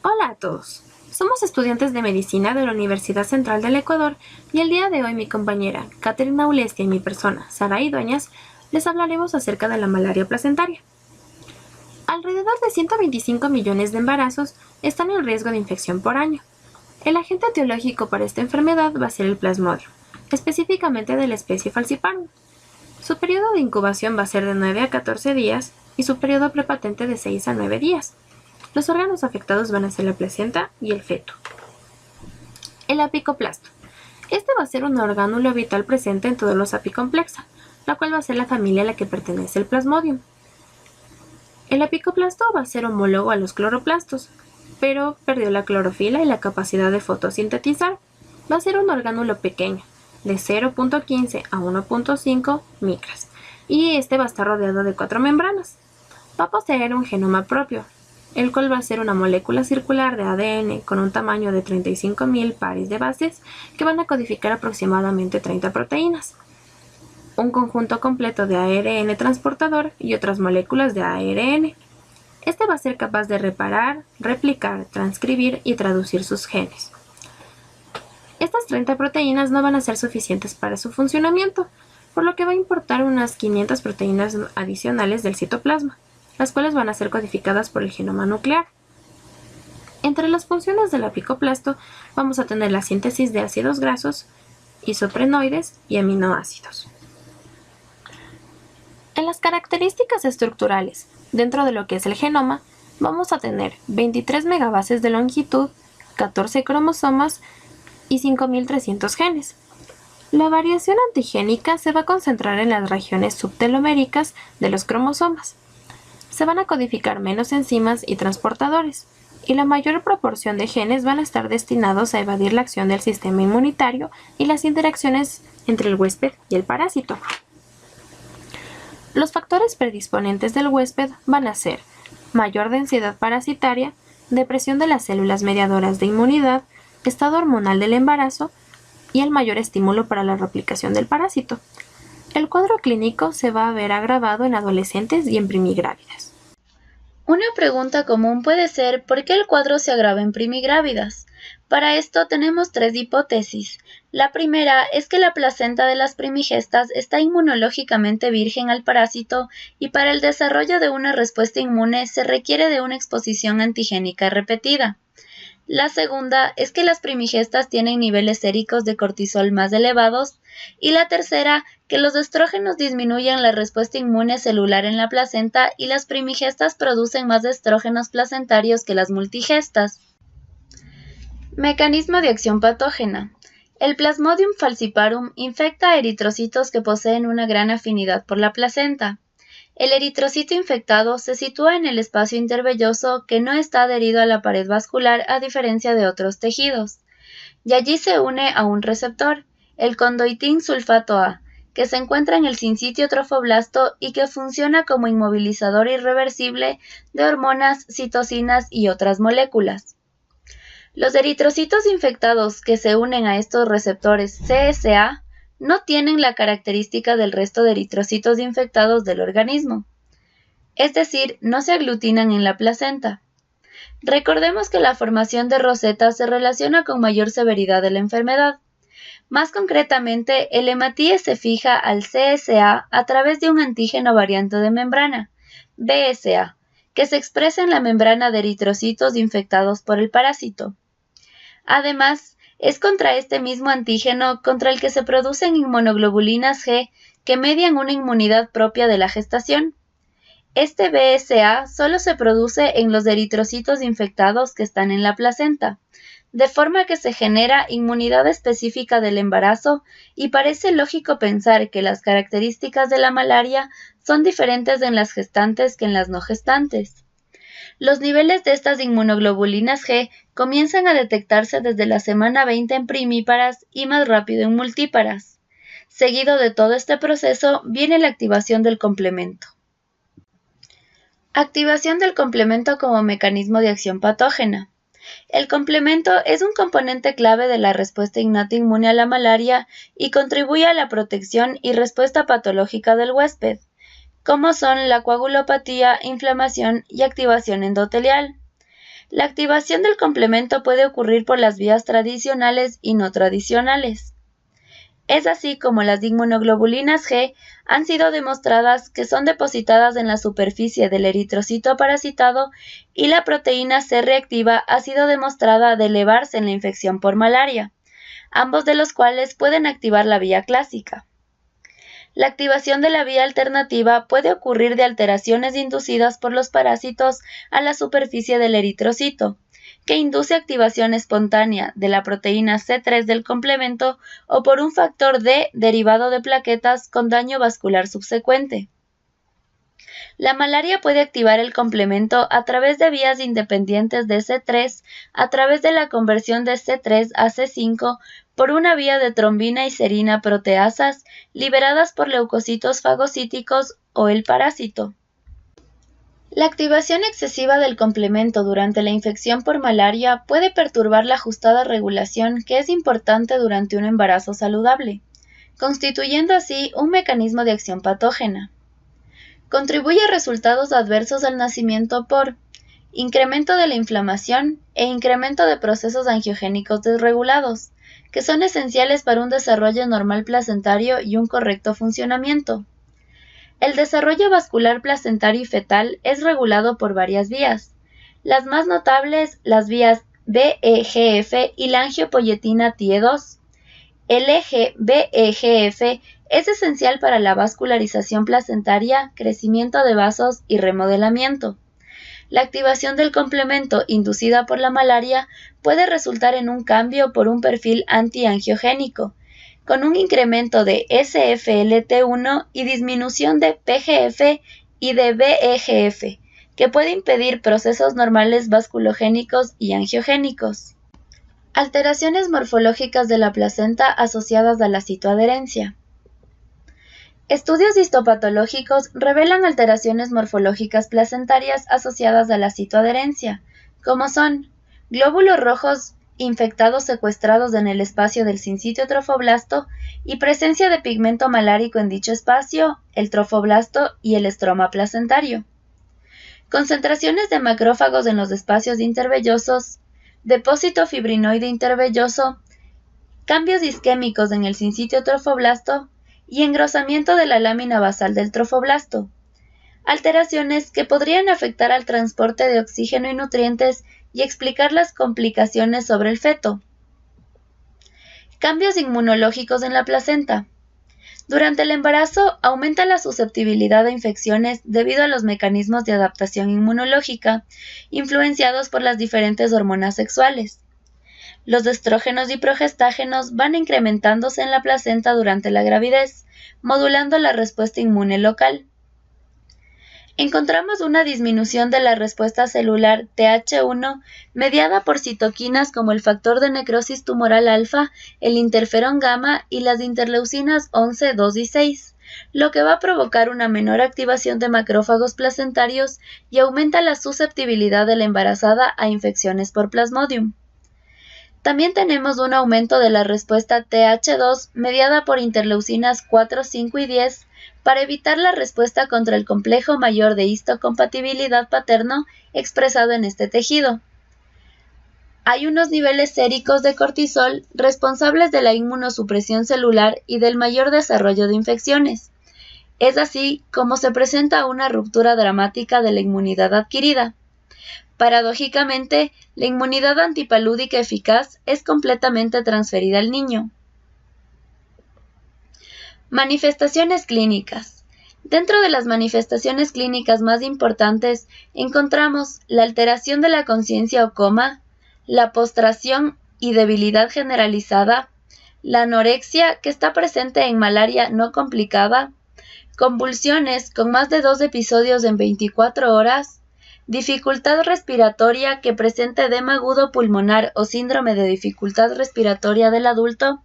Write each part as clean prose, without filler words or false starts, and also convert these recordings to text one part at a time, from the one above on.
Hola a todos. Somos estudiantes de medicina de la Universidad Central del Ecuador y el día de hoy mi compañera Caterina Ulestia y mi persona, Saraí Dueñas, les hablaremos acerca de la malaria placentaria. Alrededor de 125 millones de embarazos están en riesgo de infección por año. El agente etiológico para esta enfermedad va a ser el plasmodium, específicamente de la especie falciparum. Su periodo de incubación va a ser de 9 a 14 días y su periodo prepatente de 6 a 9 días. Los órganos afectados van a ser la placenta y el feto. El apicoplasto. Este va a ser un orgánulo vital presente en todos los apicomplexa, la cual va a ser la familia a la que pertenece el plasmodium. El apicoplasto va a ser homólogo a los cloroplastos, pero perdió la clorofila y la capacidad de fotosintetizar. Va a ser un orgánulo pequeño, de 0.15 a 1.5 micras, y este va a estar rodeado de 4 membranas. Va a poseer un genoma propio, el cual va a ser una molécula circular de ADN con un tamaño de 35.000 pares de bases que van a codificar aproximadamente 30 proteínas, un conjunto completo de ARN transportador y otras moléculas de ARN. Este va a ser capaz de reparar, replicar, transcribir y traducir sus genes. Estas 30 proteínas no van a ser suficientes para su funcionamiento, por lo que va a importar unas 500 proteínas adicionales del citoplasma, las cuales van a ser codificadas por el genoma nuclear. Entre las funciones del apicoplasto vamos a tener la síntesis de ácidos grasos, isoprenoides y aminoácidos. En las características estructurales, dentro de lo que es el genoma, vamos a tener 23 megabases de longitud, 14 cromosomas y 5.300 genes. La variación antigénica se va a concentrar en las regiones subteloméricas de los cromosomas. Se van a codificar menos enzimas y transportadores, y la mayor proporción de genes van a estar destinados a evadir la acción del sistema inmunitario y las interacciones entre el huésped y el parásito. Los factores predisponentes del huésped van a ser mayor densidad parasitaria, depresión de las células mediadoras de inmunidad, estado hormonal del embarazo y el mayor estímulo para la replicación del parásito. El cuadro clínico se va a ver agravado en adolescentes y en primigrávidas. Una pregunta común puede ser ¿por qué el cuadro se agrava en primigrávidas? Para esto tenemos 3 hipótesis. La primera es que la placenta de las primigestas está inmunológicamente virgen al parásito y para el desarrollo de una respuesta inmune se requiere de una exposición antigénica repetida. La segunda es que las primigestas tienen niveles séricos de cortisol más elevados y la tercera, que los estrógenos disminuyen la respuesta inmune celular en la placenta y las primigestas producen más estrógenos placentarios que las multigestas. Mecanismo de acción patógena. El Plasmodium falciparum infecta a eritrocitos que poseen una gran afinidad por la placenta. El eritrocito infectado se sitúa en el espacio intervelloso que no está adherido a la pared vascular a diferencia de otros tejidos, y allí se une a un receptor, el condoitín sulfato A, que se encuentra en el sincitio trofoblasto y que funciona como inmovilizador irreversible de hormonas, citocinas y otras moléculas. Los eritrocitos infectados que se unen a estos receptores CSA no tienen la característica del resto de eritrocitos infectados del organismo, es decir, no se aglutinan en la placenta. Recordemos que la formación de rosetas se relaciona con mayor severidad de la enfermedad. Más concretamente, el hematíes se fija al CSA a través de un antígeno variante de membrana, BSA, que se expresa en la membrana de eritrocitos infectados por el parásito. Además, es contra este mismo antígeno contra el que se producen inmunoglobulinas G que median una inmunidad propia de la gestación. Este BSA solo se produce en los eritrocitos infectados que están en la placenta, de forma que se genera inmunidad específica del embarazo y parece lógico pensar que las características de la malaria son diferentes en las gestantes que en las no gestantes. Los niveles de estas inmunoglobulinas G comienzan a detectarse desde la semana 20 en primíparas y más rápido en multíparas. Seguido de todo este proceso viene la activación del complemento. Activación del complemento como mecanismo de acción patógena. El complemento es un componente clave de la respuesta innata inmune a la malaria y contribuye a la protección y respuesta patológica del huésped, como son la coagulopatía, inflamación y activación endotelial. La activación del complemento puede ocurrir por las vías tradicionales y no tradicionales. Es así como las inmunoglobulinas G han sido demostradas que son depositadas en la superficie del eritrocito parasitado y la proteína C reactiva ha sido demostrada de elevarse en la infección por malaria, ambos de los cuales pueden activar la vía clásica. La activación de la vía alternativa puede ocurrir de alteraciones inducidas por los parásitos a la superficie del eritrocito, que induce activación espontánea de la proteína C3 del complemento o por un factor D derivado de plaquetas con daño vascular subsecuente. La malaria puede activar el complemento a través de vías independientes de C3, a través de la conversión de C3 a C5 por una vía de trombina y serina proteasas liberadas por leucocitos fagocíticos o el parásito. La activación excesiva del complemento durante la infección por malaria puede perturbar la ajustada regulación que es importante durante un embarazo saludable, constituyendo así un mecanismo de acción patógena. Contribuye a resultados adversos al nacimiento por incremento de la inflamación e incremento de procesos angiogénicos desregulados, que son esenciales para un desarrollo normal placentario y un correcto funcionamiento. El desarrollo vascular placentario y fetal es regulado por varias vías, las más notables las vías BEGF y la angiopoyetina TIE2. El eje BEGF es esencial para la vascularización placentaria, crecimiento de vasos y remodelamiento. La activación del complemento inducida por la malaria puede resultar en un cambio por un perfil antiangiogénico, con un incremento de SFLT1 y disminución de PGF y de BEGF, que puede impedir procesos normales vasculogénicos y angiogénicos. Alteraciones morfológicas de la placenta asociadas a la citoadherencia. Estudios histopatológicos revelan alteraciones morfológicas placentarias asociadas a la citoadherencia, como son glóbulos rojos infectados secuestrados en el espacio del sincitio trofoblasto y presencia de pigmento malárico en dicho espacio, el trofoblasto y el estroma placentario. Concentraciones de macrófagos en los espacios intervellosos, depósito fibrinoide intervelloso, cambios isquémicos en el sincitio trofoblasto y engrosamiento de la lámina basal del trofoblasto. Alteraciones que podrían afectar al transporte de oxígeno y nutrientes y explicar las complicaciones sobre el feto. Cambios inmunológicos en la placenta. Durante el embarazo aumenta la susceptibilidad a infecciones debido a los mecanismos de adaptación inmunológica influenciados por las diferentes hormonas sexuales. Los estrógenos y progestágenos van incrementándose en la placenta durante la gravidez, modulando la respuesta inmune local. Encontramos una disminución de la respuesta celular Th1 mediada por citoquinas como el factor de necrosis tumoral alfa, el interferón gamma y las interleucinas 11, 2 y 6, lo que va a provocar una menor activación de macrófagos placentarios y aumenta la susceptibilidad de la embarazada a infecciones por Plasmodium. También tenemos un aumento de la respuesta Th2 mediada por interleucinas 4, 5 y 10 para evitar la respuesta contra el complejo mayor de histocompatibilidad paterno expresado en este tejido. Hay unos niveles séricos de cortisol responsables de la inmunosupresión celular y del mayor desarrollo de infecciones. Es así como se presenta una ruptura dramática de la inmunidad adquirida. Paradójicamente, la inmunidad antipalúdica eficaz es completamente transferida al niño. Manifestaciones clínicas. Dentro de las manifestaciones clínicas más importantes encontramos la alteración de la conciencia o coma, la postración y debilidad generalizada, la anorexia que está presente en malaria no complicada, convulsiones con más de 2 episodios en 24 horas, dificultad respiratoria que presenta edema agudo pulmonar o síndrome de dificultad respiratoria del adulto,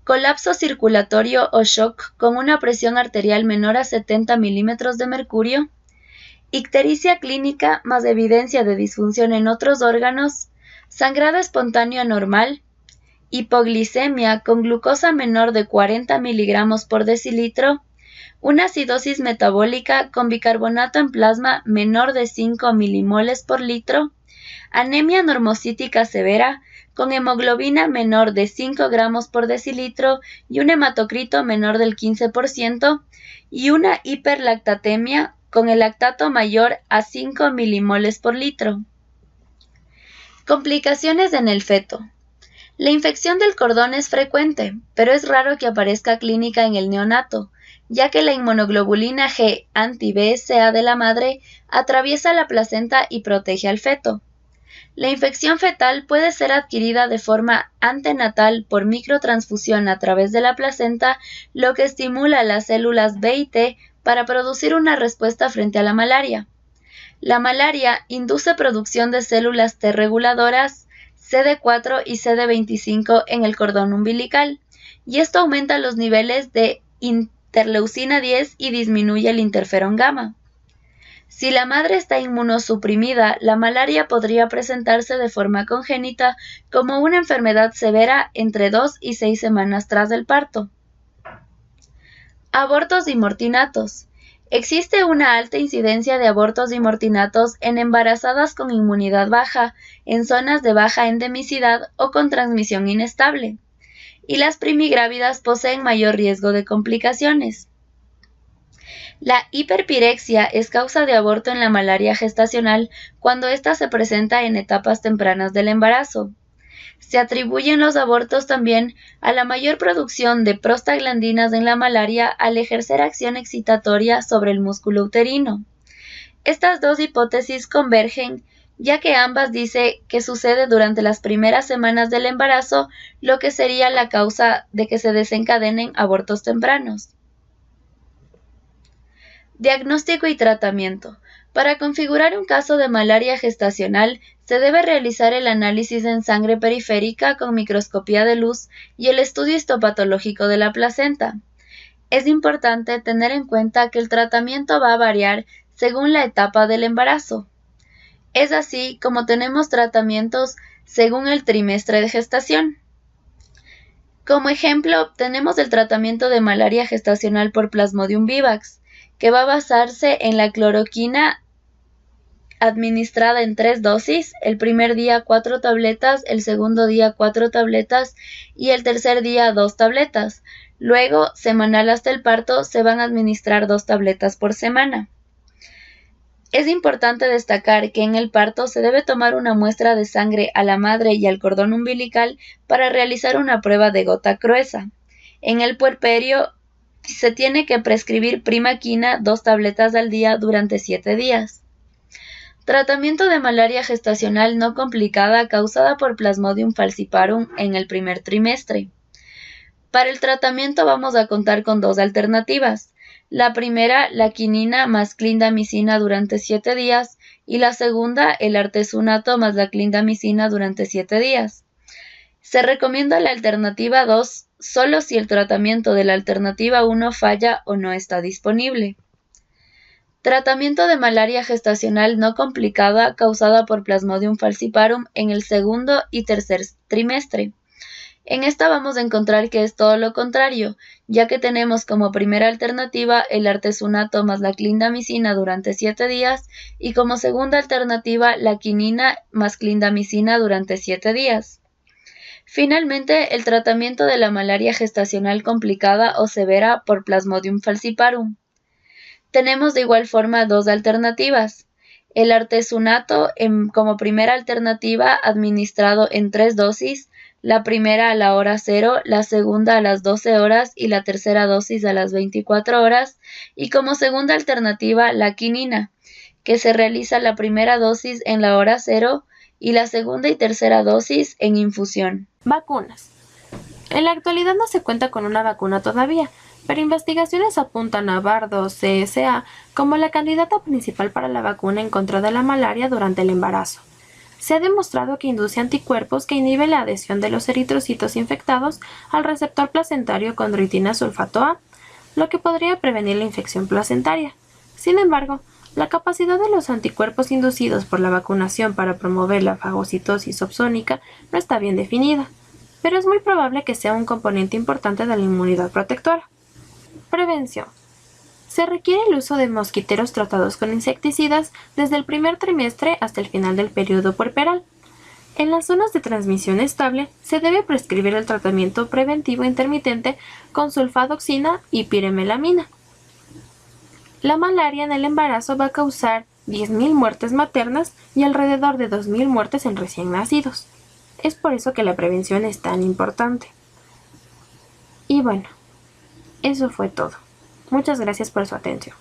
colapso circulatorio o shock con una presión arterial menor a 70 milímetros de mercurio, ictericia clínica más evidencia de disfunción en otros órganos, sangrado espontáneo anormal, hipoglicemia con glucosa menor de 40 miligramos por decilitro, una acidosis metabólica con bicarbonato en plasma menor de 5 milimoles por litro anemia normocítica severa, con hemoglobina menor de 5 gramos por decilitro y un hematocrito menor del 15%, y una hiperlactatemia con el lactato mayor a 5 milimoles por litro. Complicaciones en el feto. La infección del cordón es frecuente, pero es raro que aparezca clínica en el neonato, ya que la inmunoglobulina G anti-BSA de la madre atraviesa la placenta y protege al feto. La infección fetal puede ser adquirida de forma antenatal por microtransfusión a través de la placenta, lo que estimula las células B y T para producir una respuesta frente a la malaria. La malaria induce producción de células T reguladoras, CD4 y CD25 en el cordón umbilical, y esto aumenta los niveles de interleucina 10 y disminuye el interferón gamma. Si la madre está inmunosuprimida, la malaria podría presentarse de forma congénita como una enfermedad severa entre 2 y 6 semanas tras el parto. Abortos y mortinatos. Existe una alta incidencia de abortos y mortinatos en embarazadas con inmunidad baja, en zonas de baja endemicidad o con transmisión inestable, y las primigrávidas poseen mayor riesgo de complicaciones. La hiperpirexia es causa de aborto en la malaria gestacional cuando ésta se presenta en etapas tempranas del embarazo. Se atribuyen los abortos también a la mayor producción de prostaglandinas en la malaria al ejercer acción excitatoria sobre el músculo uterino. Estas dos hipótesis convergen, ya que ambas dicen que sucede durante las primeras semanas del embarazo, lo que sería la causa de que se desencadenen abortos tempranos. Diagnóstico y tratamiento. Para configurar un caso de malaria gestacional, se debe realizar el análisis en sangre periférica con microscopía de luz y el estudio histopatológico de la placenta. Es importante tener en cuenta que el tratamiento va a variar según la etapa del embarazo. Es así como tenemos tratamientos según el trimestre de gestación. Como ejemplo, tenemos el tratamiento de malaria gestacional por Plasmodium vivax, que va a basarse en la cloroquina administrada en 3 dosis, el primer día 4 tabletas, el segundo día 4 tabletas y el tercer día 2 tabletas. Luego, semanal hasta el parto, se van a administrar 2 tabletas por semana. Es importante destacar que en el parto se debe tomar una muestra de sangre a la madre y al cordón umbilical para realizar una prueba de gota gruesa. En el puerperio se tiene que prescribir primaquina 2 tabletas al día durante 7 días. Tratamiento de malaria gestacional no complicada causada por Plasmodium falciparum en el primer trimestre. Para el tratamiento vamos a contar con 2 alternativas. La primera, la quinina más clindamicina durante 7 días, y la segunda, el artesunato más la clindamicina durante 7 días. Se recomienda la alternativa 2 solo si el tratamiento de la alternativa 1 falla o no está disponible. Tratamiento de malaria gestacional no complicada causada por Plasmodium falciparum en el segundo y tercer trimestre. En esta vamos a encontrar que es todo lo contrario, ya que tenemos como primera alternativa el artesunato más la clindamicina durante 7 días y como segunda alternativa la quinina más clindamicina durante 7 días. Finalmente, el tratamiento de la malaria gestacional complicada o severa por Plasmodium falciparum. Tenemos de igual forma 2 alternativas. El artesunato como primera alternativa administrado en 3 dosis, la primera a la hora 0, la segunda a las 12 horas y la tercera dosis a las 24 horas, y como segunda alternativa la quinina, que se realiza la primera dosis en la hora 0 y la segunda y tercera dosis en infusión. Vacunas. En la actualidad no se cuenta con una vacuna todavía, pero investigaciones apuntan a Bardo-CSA como la candidata principal para la vacuna en contra de la malaria durante el embarazo. Se ha demostrado que induce anticuerpos que inhiben la adhesión de los eritrocitos infectados al receptor placentario condroitina sulfato A, lo que podría prevenir la infección placentaria. Sin embargo, la capacidad de los anticuerpos inducidos por la vacunación para promover la fagocitosis opsónica no está bien definida, pero es muy probable que sea un componente importante de la inmunidad protectora. Prevención. Se requiere el uso de mosquiteros tratados con insecticidas desde el primer trimestre hasta el final del periodo puerperal. En las zonas de transmisión estable se debe prescribir el tratamiento preventivo intermitente con sulfadoxina y piremelamina. La malaria en el embarazo va a causar 10.000 muertes maternas y alrededor de 2.000 muertes en recién nacidos. Es por eso que la prevención es tan importante. Y bueno, eso fue todo. Muchas gracias por su atención.